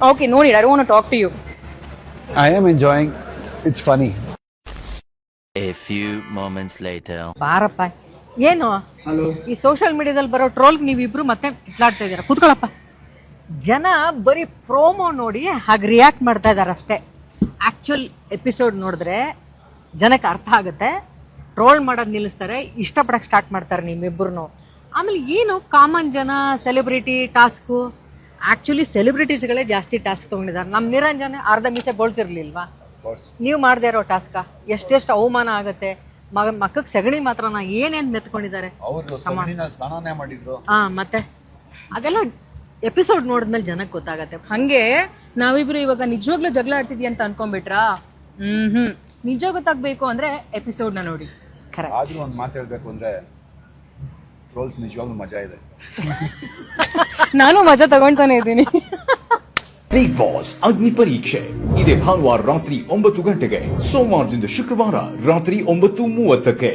Okay, no need. I don't want to talk to you. I am enjoying. It's funny. A few moments later. ಬಾರಪ್ಪ. ಏನು ಈ social ಮೀಡಿಯಾದಲ್ಲಿ ಬರೋ troll ನೀವಿಬ್ರು ಮತ್ತೆ ಇಟ್ಲಾಡ್ತಾ ಇದ್ದೀರಾ? ಕೂತ್ಕೊಳ್ಳಪ್ಪ. ಜನ ಬರೀ ಪ್ರೋಮೋ ನೋಡಿ ಹಾಗೆ ರಿಯಾಕ್ಟ್ ಮಾಡ್ತಾ ಇದ್ದಾರೆ ಅಷ್ಟೇ. ಆ್ಯಕ್ಚುಲ್ ಎಪಿಸೋಡ್ ನೋಡಿದ್ರೆ ಜನಕ್ಕೆ ಅರ್ಥ ಆಗುತ್ತೆ. ಟ್ರೋಲ್ ಮಾಡೋದು ನಿಲ್ಲಿಸ್ತಾರೆ, ಇಷ್ಟಪಡಕ್ಕೆ ಸ್ಟಾರ್ಟ್ ಮಾಡ್ತಾರೆ ನಿಮ್ಮಿಬ್ಬರು. ಆಮೇಲೆ ಏನು ಕಾಮನ್ ಜನ ಸೆಲೆಬ್ರಿಟಿ ಟಾಸ್ಕು, ಆ್ಯಕ್ಚುಲಿ ಸೆಲೆಬ್ರಿಟೀಸ್ಗಳೇ ಜಾಸ್ತಿ ಟಾಸ್ಕ್ ತೊಗೊಂಡಿದ್ದಾರೆ. ನಮ್ಮ ನಿರಂಜನೆ ಅರ್ಧ ಮೀಸೆ ಬೋಳ್ಸಿರ್ಲಿಲ್ವಾ? ನೀವು ಮಾಡದೇ ಇರೋ ಟಾಸ್ಕ ಎಷ್ಟೆಷ್ಟು ಅವಮಾನ ಆಗುತ್ತೆ. ಮಕ್ಕಕ್ಕೆ ಸಗಣಿ ಮಾತ್ರನ ಏನೇನು ಮೆತ್ಕೊಂಡಿದ್ದಾರೆ. ಮತ್ತೆ ಅದೆಲ್ಲ ಎಪಿಸೋಡ್ ನೋಡಿದ್ಮೇಲೆ ಜನಕ್ಕೆ ಗೊತ್ತಾಗತ್ತೆ. ಹಂಗೆ ನಾವಿಬ್ರು ಇವಾಗ ನಿಜವಾಗ್ಲೂ ಜಗಳ ಆಡ್ತಿದ್ವಿ ಅಂತ ಅನ್ಕೊಂಡ್ಬಿಟ್ರಾ? ನಿಜ ಗೊತ್ತಾಗ್ಬೇಕು ಅಂದ್ರೆ ಎಪಿಸೋಡ್ ನ ನೋಡಿ. ಆದ್ರೂ ಒಂದು ಮಾತು ಹೇಳ್ಬೇಕು ಅಂದ್ರೆ ಟ್ರೋಲ್ಸ್ ನಿಜವಾಗ್ಲೂ ಮಜಾ ಇದೆ. ನಾನು ಮಜಾ ತಗೊಂತಾನೆ ಇದ್ದೀನಿ. ಬಿಗ್ ಬಾಸ್ ಅಗ್ನಿ ಪರೀಕ್ಷೆ ಇದೇ ಭಾನುವಾರ ರಾತ್ರಿ 9 ಗಂಟೆಗೆ, ಸೋಮವಾರದಿಂದ ಶುಕ್ರವಾರ ರಾತ್ರಿ 9:30ಕ್ಕೆ.